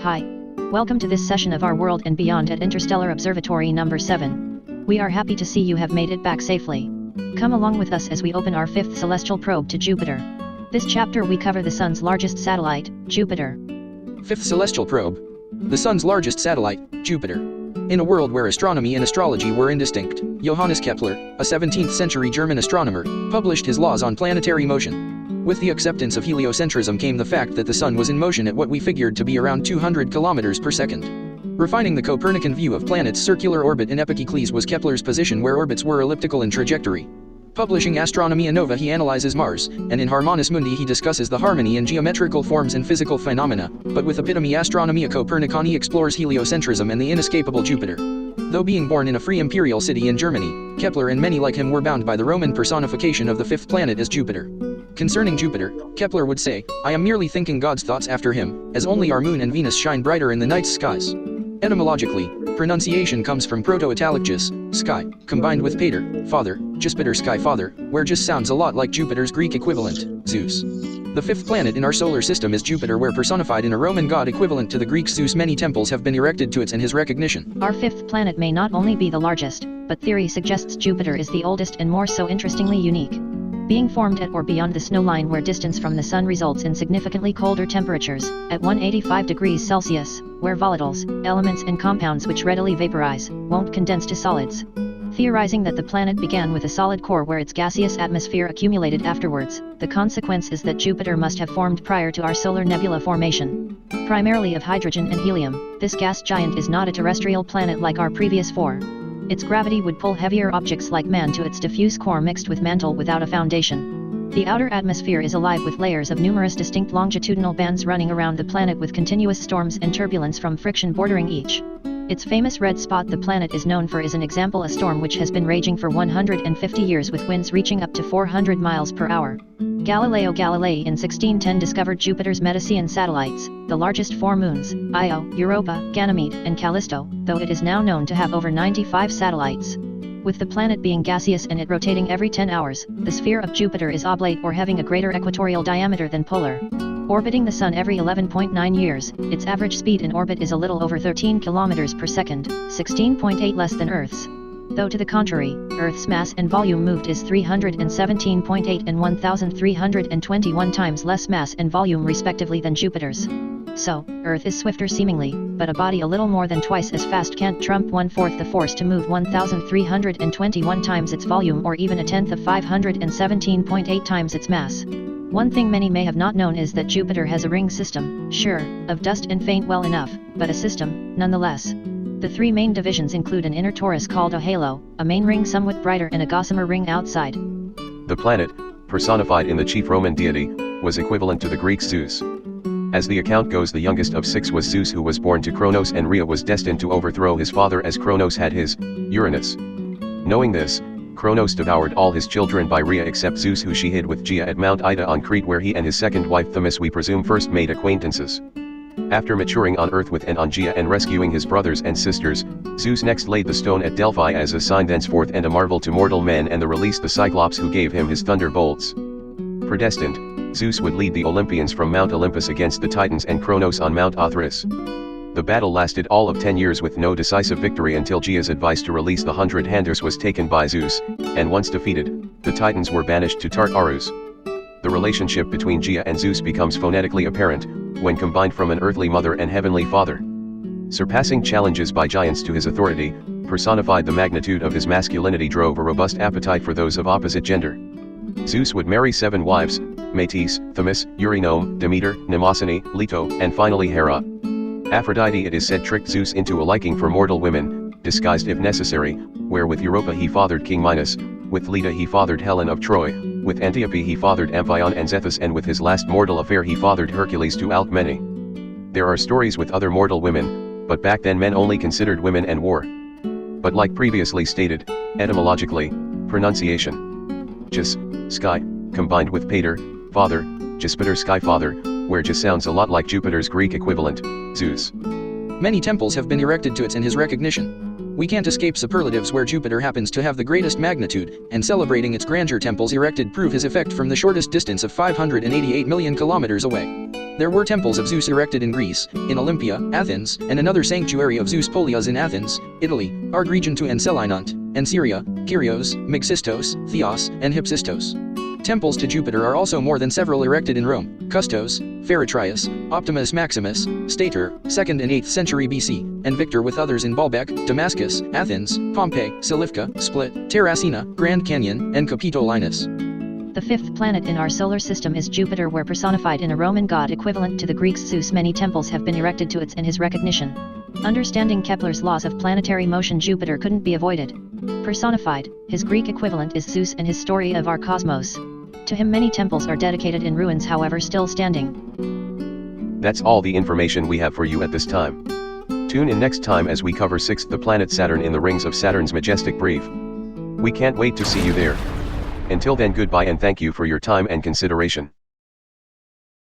Hi. Welcome to this session of Our World and Beyond at Interstellar Observatory number 7. We are happy to see you have made it back safely. Come along with us as we open our fifth celestial probe to Jupiter. This chapter we cover the Sun's largest satellite, Jupiter. Fifth celestial probe. The Sun's largest satellite, Jupiter. In a world where astronomy and astrology were indistinct, Johannes Kepler, a 17th century German astronomer, published his laws on planetary motion. With the acceptance of heliocentrism came the fact that the Sun was in motion at what we figured to be around 200 kilometers per second. Refining the Copernican view of planets' circular orbit in Epicecles was Kepler's position where orbits were elliptical in trajectory. Publishing Astronomia Nova he analyzes Mars, and in Harmonis Mundi he discusses the harmony in geometrical forms and physical phenomena, but with Epitome Astronomia Copernicani explores heliocentrism and the inescapable Jupiter. Though being born in a free imperial city in Germany, Kepler and many like him were bound by the Roman personification of the fifth planet as Jupiter. Concerning Jupiter, Kepler would say, "I am merely thinking God's thoughts after him, as only our moon and Venus shine brighter in the night's skies." Etymologically, pronunciation comes from Proto-Italic jis, sky, combined with pater, father, Jispiter sky father, where jis sounds a lot like Jupiter's Greek equivalent, Zeus. The fifth planet in our solar system is Jupiter, where personified in a Roman god equivalent to the Greek Zeus. Many temples have been erected to its and his recognition. Our fifth planet may not only be the largest, but theory suggests Jupiter is the oldest and more so interestingly unique. Being formed at or beyond the snow line where distance from the Sun results in significantly colder temperatures, at 185 degrees Celsius, where volatiles, elements and compounds which readily vaporize, won't condense to solids. Theorizing that the planet began with a solid core where its gaseous atmosphere accumulated afterwards, the consequence is that Jupiter must have formed prior to our solar nebula formation. Primarily of hydrogen and helium, this gas giant is not a terrestrial planet like our previous four. Its gravity would pull heavier objects like man to its diffuse core mixed with mantle without a foundation. The outer atmosphere is alive with layers of numerous distinct longitudinal bands running around the planet with continuous storms and turbulence from friction bordering each. Its famous red spot the planet is known for is an example, a storm which has been raging for 150 years with winds reaching up to 400 miles per hour. Galileo Galilei in 1610 discovered Jupiter's Medicean satellites, the largest four moons, Io, Europa, Ganymede, and Callisto, though it is now known to have over 95 satellites. With the planet being gaseous and it rotating every 10 hours, the sphere of Jupiter is oblate or having a greater equatorial diameter than polar. Orbiting the Sun every 11.9 years, its average speed in orbit is a little over 13 kilometers per second, 16.8 less than Earth's. Though to the contrary, Earth's mass and volume moved is 317.8 and 1,321 times less mass and volume respectively than Jupiter's. So, Earth is swifter seemingly, but a body a little more than twice as fast can't trump 1/4 the force to move 1,321 times its volume or even 1/10 of 517.8 times its mass. One thing many may have not known is that Jupiter has a ring system, sure, of dust and faint well enough, but a system, nonetheless. The three main divisions include an inner torus called a halo, a main ring somewhat brighter and a gossamer ring outside. The planet, personified in the chief Roman deity, was equivalent to the Greek Zeus. As the account goes, the youngest of six was Zeus, who was born to Cronos, and Rhea was destined to overthrow his father as Cronos had his, Uranus. Knowing this, Cronos devoured all his children by Rhea except Zeus, who she hid with Gaia at Mount Ida on Crete, where he and his second wife Themis, we presume, first made acquaintances. After maturing on Earth with and on Gaia and rescuing his brothers and sisters, Zeus next laid the stone at Delphi as a sign thenceforth and a marvel to mortal men, and released the Cyclops, who gave him his thunderbolts. Predestined, Zeus would lead the Olympians from Mount Olympus against the Titans and Cronos on Mount Othrys. The battle lasted all of 10 years with no decisive victory until Gaia's advice to release the 100-handers was taken by Zeus, and once defeated, the Titans were banished to Tartarus. The relationship between Gaia and Zeus becomes phonetically apparent, when combined from an earthly mother and heavenly father. Surpassing challenges by giants to his authority, personified the magnitude of his masculinity, drove a robust appetite for those of opposite gender. Zeus would marry 7 wives, Metis, Themis, Eurynome, Demeter, Mnemosyne, Leto, and finally Hera. Aphrodite, it is said, tricked Zeus into a liking for mortal women, disguised if necessary, where with Europa he fathered King Minos, with Leda he fathered Helen of Troy, with Antiope he fathered Amphion and Zethus, and with his last mortal affair he fathered Hercules to Alcmene. There are stories with other mortal women, but back then men only considered women and war. But like previously stated, etymologically, pronunciation. Jis, sky, combined with pater, father, Jispiter sky father, where Jis sounds a lot like Jupiter's Greek equivalent, Zeus. Many temples have been erected to it in his recognition. We can't escape superlatives where Jupiter happens to have the greatest magnitude, and celebrating its grandeur, temples erected prove his effect from the shortest distance of 588 million kilometers away. There were temples of Zeus erected in Greece, in Olympia, Athens, and another sanctuary of Zeus Polias in Athens, Italy, Argregion and Selinont, and Syria, Kyrios, Megistos, Theos, and Hypsistos. Temples to Jupiter are also more than several erected in Rome: Custos, Feretrius, Optimus Maximus, Stator, 2nd and 8th century BC, and Victor with others in Baalbek, Damascus, Athens, Pompeii, Silifke, Split, Terracina, Grand Canyon, and Capitolinus. The fifth planet in our solar system is Jupiter, where personified in a Roman god equivalent to the Greeks Zeus, many temples have been erected to it in his recognition. Understanding Kepler's laws of planetary motion, Jupiter couldn't be avoided. Personified, his Greek equivalent is Zeus in his story of our cosmos. To him many temples are dedicated in ruins, however still standing. That's all the information we have for you at this time. Tune in next time as we cover 6th the planet Saturn in the rings of Saturn's majestic brief. We can't wait to see you there. Until then, goodbye and thank you for your time and consideration.